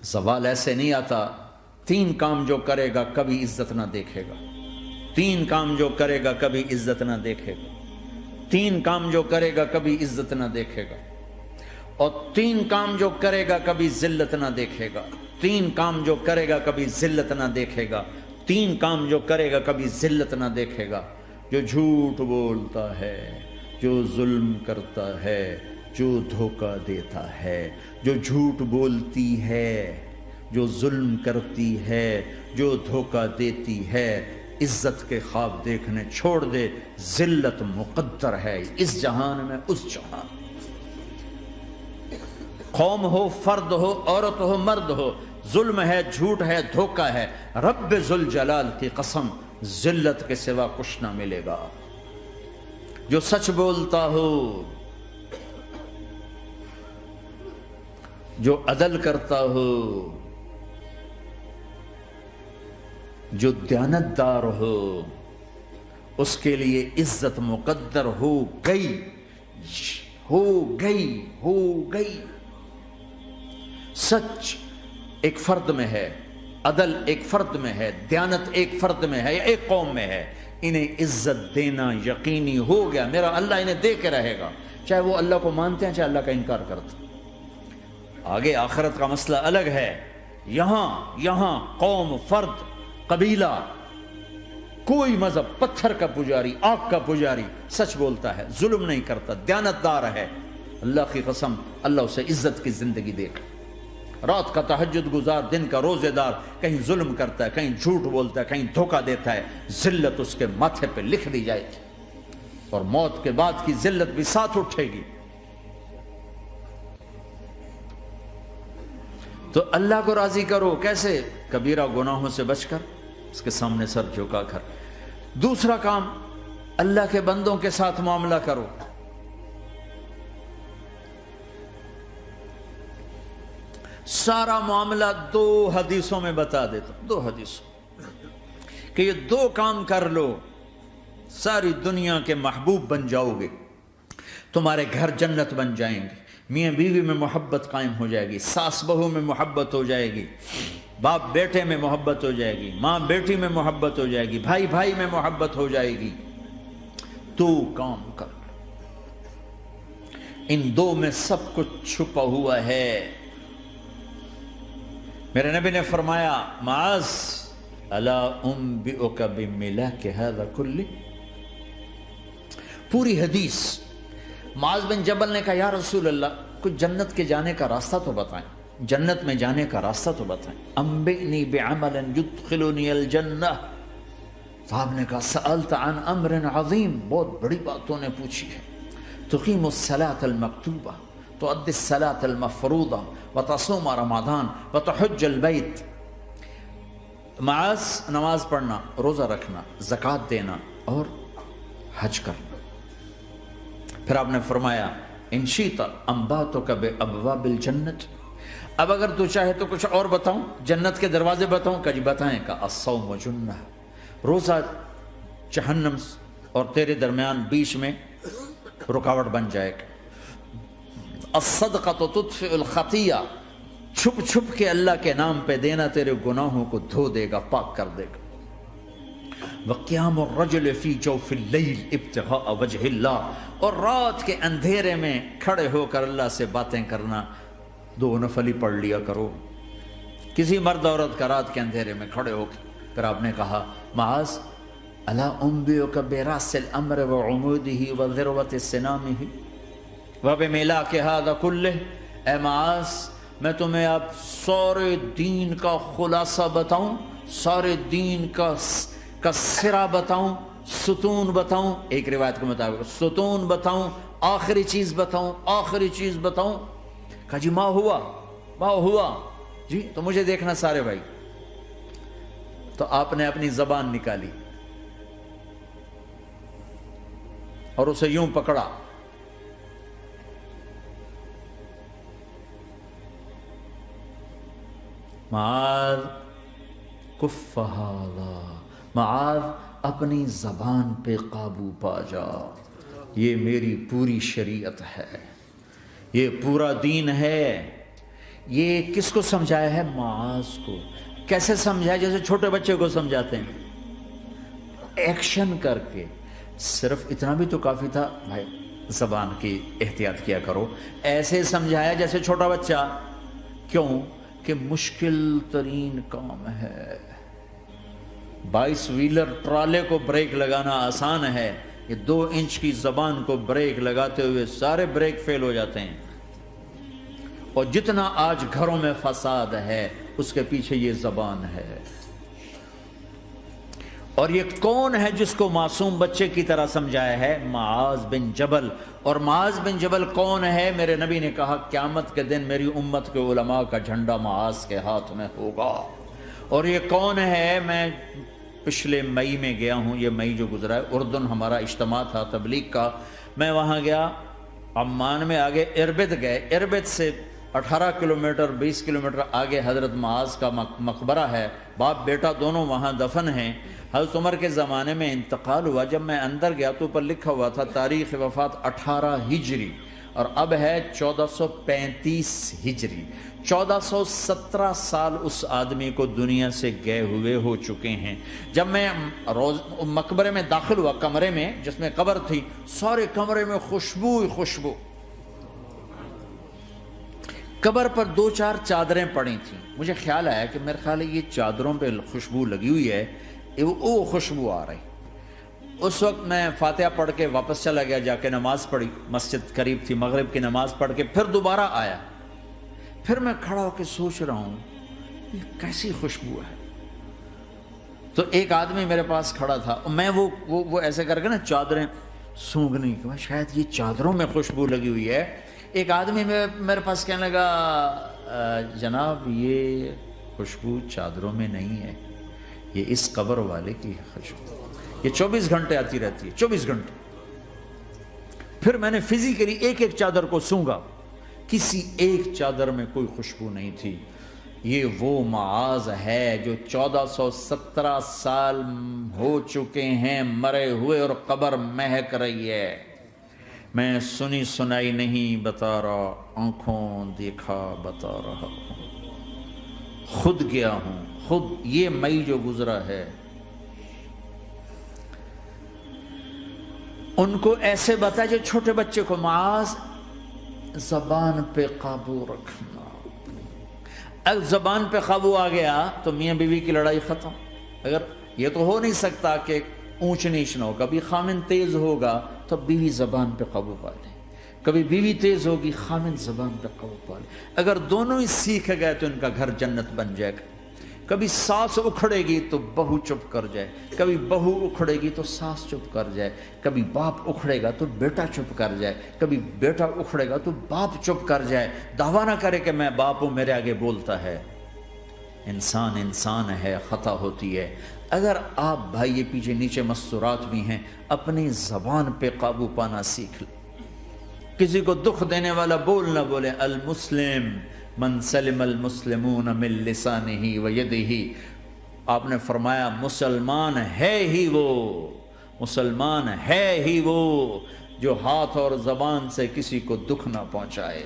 زوال ایسے نہیں آتا. 3 کام جو کرے گا کبھی عزت نہ دیکھے گا. 3 کام جو کرے گا کبھی عزت نہ دیکھے گا. 3 کام جو کرے گا کبھی عزت نہ دیکھے گا. اور 3 کام جو کرے گا کبھی ذلت نہ دیکھے گا. 3 کام جو کرے گا کبھی ذلت نہ دیکھے گا. 3 کام جو کرے گا کبھی ذلت نہ دیکھے گا. جو جھوٹ بولتا ہے، جو ظلم کرتا ہے، جو دھوکہ دیتا ہے، جو جھوٹ بولتی ہے، جو ظلم کرتی ہے، جو دھوکہ دیتی ہے، عزت کے خواب دیکھنے چھوڑ دے. ذلت مقدر ہے اس جہان میں اس جہان. قوم ہو، فرد ہو، عورت ہو، مرد ہو، ظلم ہے، جھوٹ ہے، دھوکہ ہے، رب ذوالجلال کی قسم ذلت کے سوا کچھ نہ ملے گا. جو سچ بولتا ہو، جو عدل کرتا ہو، جو دیانتدار ہو، اس کے لیے عزت مقدر ہو گئی، ہو گئی، ہو گئی. سچ ایک فرد میں ہے، عدل ایک فرد میں ہے، دیانت ایک فرد میں ہے یا ایک قوم میں ہے. انہیں عزت دینا یقینی ہو گیا. میرا اللہ انہیں دے کے رہے گا، چاہے وہ اللہ کو مانتے ہیں چاہے اللہ کا انکار کرتے ہیں. آگے آخرت کا مسئلہ الگ ہے. یہاں قوم، فرد، قبیلہ، کوئی مذہب، پتھر کا پجاری، آگ کا پجاری سچ بولتا ہے، ظلم نہیں کرتا، دیانتدار ہے، اللہ کی قسم اللہ اسے عزت کی زندگی دے گا. رات کا تہجد گزار، دن کا روزے دار، کہیں ظلم کرتا ہے، کہیں جھوٹ بولتا ہے، کہیں دھوکہ دیتا ہے، ذلت اس کے ماتھے پہ لکھ دی جائے گی اور موت کے بعد کی ذلت بھی ساتھ اٹھے گی. تو اللہ کو راضی کرو. کیسے؟ کبیرہ گناہوں سے بچ کر، اس کے سامنے سر جھکا کر. دوسرا کام، اللہ کے بندوں کے ساتھ معاملہ کرو. سارا معاملہ 2 حدیثوں میں بتا دیتا ہوں. 2 حدیثوں کہ یہ 2 کام کر لو، ساری دنیا کے محبوب بن جاؤ گے. تمہارے گھر جنت بن جائیں گے. میاں بیوی میں محبت قائم ہو جائے گی، ساس بہو میں محبت ہو جائے گی، باپ بیٹے میں محبت ہو جائے گی، ماں بیٹی میں محبت ہو جائے گی، بھائی بھائی میں محبت ہو جائے گی. 2 کام کر لو. ان 2 میں سب کچھ چھپا ہوا ہے. میرے نبی نے فرمایا معاذ الا انبئک بملاک ھذا کلہ. پوری حدیث. معاذ بن جبل نے کہا یا رسول اللہ کچھ جنت کے جانے کا راستہ تو بتائیں، جنت میں جانے کا راستہ تو بتائیں. انبئنی بعمل یدخلنی الجنہ. صاحب نے کہا سألت عن امر عظیم، بہت بڑی باتوں نے پوچھی ہے. تقیم الصلاۃ المکتوبہ، تؤدی الصلاۃ المفروضہ، وتصوم رمضان، وتحج البیت. معاذ نماز پڑھنا، روزہ رکھنا، زکوٰۃ دینا اور حج کرنا. پھر آپ نے فرمایا ان شئت انبأتک بابواب الجنت. اب اگر تو چاہے تو کچھ اور بتاؤں، جنت کے دروازے بتاؤں؟ کہ جی بتائیں. کہ الصوم جنہ، روزہ جہنم اور تیرے درمیان بیچ میں رکاوٹ بن جائے گا. الصدقۃ تطفئ الخطیہ، چھپ چھپ کے اللہ کے نام پہ دینا تیرے گناہوں کو دھو دے گا، پاک کر دے گا. وقیام الرجل فی جوف اللیل ابتغاء وجہ اللہ، اور رات کے اندھیرے میں کھڑے ہو کر اللہ سے باتیں کرنا. 2 نفل ہی پڑھ لیا کرو. کسی مرد عورت کا رات کے اندھیرے میں کھڑے ہو کے. پھر آپ نے کہا معاذ الا انبئک براس الامر وعمودہ وذروۃ سنامہ وبملاک ھذا کلہ. اے معاذ میں تمہیں اب سارے دین کا خلاصہ بتاؤں، سارے دین کا سرا بتاؤں، ستون بتاؤں. ایک روایت کے مطابق ستون بتاؤں، آخری چیز بتاؤں، آخری چیز بتاؤں. کہا جی ما ہوا جی تو مجھے دیکھنا سارے بھائی. تو آپ نے اپنی زبان نکالی اور اسے یوں پکڑا. معاذ کف ھذا، معاذ اپنی زبان پہ قابو پا جا. یہ میری پوری شریعت ہے، یہ پورا دین ہے، یہ کس کو سمجھایا ہے؟ معاذ کو۔ کیسے سمجھایا؟ جیسے چھوٹے بچے کو سمجھاتے ہیں، ایکشن کر کے۔ صرف اتنا بھی تو کافی تھا، بھائی زبان کی احتیاط کیا کرو۔ ایسے سمجھایا جیسے چھوٹا بچہ۔ کیوں؟ کہ مشکل ترین کام ہے۔ 22 ویلر ٹرالے کو بریک لگانا آسان ہے، یہ 2 انچ کی زبان کو بریک لگاتے ہوئے سارے بریک فیل ہو جاتے ہیں۔ اور جتنا آج گھروں میں فساد ہے اس کے پیچھے یہ زبان ہے۔ اور یہ کون ہے جس کو معصوم بچے کی طرح سمجھایا ہے؟ معاذ بن جبل۔ اور معاذ بن جبل کون ہے؟ میرے نبی نے کہا قیامت کے دن میری امت کے علماء کا جھنڈا معاذ کے ہاتھ میں ہوگا۔ اور یہ کون ہے؟ میں پچھلے مئی میں گیا ہوں، یہ مئی جو گزرا ہے، اردن ہمارا اجتماع تھا تبلیغ کا، میں وہاں گیا، عمان میں آگے اربد گئے، اربد سے 18 کلومیٹر 20 کلومیٹر آگے حضرت معاذ کا مقبرہ ہے، باپ بیٹا دونوں وہاں دفن ہیں۔ حضرت عمر کے زمانے میں انتقال ہوا، جب میں اندر گیا تو اوپر لکھا ہوا تھا تاریخ وفات 18 ہجری، اور اب ہے 1435 ہجری۔ 1417 سال اس آدمی کو دنیا سے گئے ہوئے ہو چکے ہیں۔ جب میں مقبرے میں داخل ہوا، کمرے میں جس میں قبر تھی، سارے کمرے میں خوشبو ہی خوشبو۔ قبر پر 2-4 چادریں پڑی تھیں، مجھے خیال آیا کہ میرے خیال ہے یہ چادروں پہ خوشبو لگی ہوئی ہے، وہ خوشبو آ رہی۔ اس وقت میں فاتحہ پڑھ کے واپس چلا گیا، جا کے نماز پڑھی، مسجد قریب تھی، مغرب کی نماز پڑھ کے پھر دوبارہ آیا، پھر میں کھڑا ہو کے سوچ رہا ہوں یہ کیسی خوشبو ہے۔ تو ایک آدمی میرے پاس کھڑا تھا، میں وہ ایسے کر کے نا چادریں سونگھنے کی، شاید یہ چادروں میں خوشبو لگی ہوئی ہے۔ ایک آدمی میرے پاس کہنے لگا جناب یہ خوشبو چادروں میں نہیں ہے، یہ اس قبر والے کی خوشبو، یہ 24 گھنٹے آتی رہتی ہے، 24 گھنٹے۔ پھر میں نے فزیکلی ایک ایک چادر کو سونگا، کسی ایک چادر میں کوئی خوشبو نہیں تھی۔ یہ وہ معاذ ہے جو 1417 سال ہو چکے ہیں مرے ہوئے، اور قبر مہک رہی ہے۔ میں سنی سنائی نہیں بتا رہا، آنکھوں دیکھا بتا رہا ہوں، خود گیا ہوں، خود یہ مئی جو گزرا ہے۔ ان کو ایسے بتا جو چھوٹے بچے کو، معاذ زبان پہ قابو رکھنا۔ اگر زبان پہ قابو آ گیا تو میاں بیوی کی لڑائی ختم۔ اگر یہ تو ہو نہیں سکتا کہ اونچ نیچ نہ ہو، کبھی خامن تیز ہوگا تو بیوی زبان پہ قابو پا لے، کبھی بیوی تیز ہوگی خامن زبان پہ قابو پا لے۔ اگر دونوں ہی سیکھ گئے تو ان کا گھر جنت بن جائے گا۔ کبھی ساس اکھڑے گی تو بہو چپ کر جائے، کبھی بہو اکھڑے گی تو ساس چپ کر جائے، کبھی باپ اکھڑے گا تو بیٹا چپ کر جائے، کبھی بیٹا اکھڑے گا تو باپ چپ کر جائے۔ دعویٰ نہ کرے کہ میں باپ ہوں، میرے آگے بولتا ہے۔ انسان انسان ہے، خطا ہوتی ہے۔ اگر آپ بھائی یہ پیچھے نیچے مستورات بھی ہیں، اپنی زبان پہ قابو پانا سیکھ لیں۔ کسی کو دکھ دینے والا بول نہ بولے۔ المسلم من سلم المسلمون من لسانہ و یدہ، آپ نے فرمایا مسلمان ہے ہی وہ، مسلمان ہے ہی وہ جو ہاتھ اور زبان سے کسی کو دکھ نہ پہنچائے۔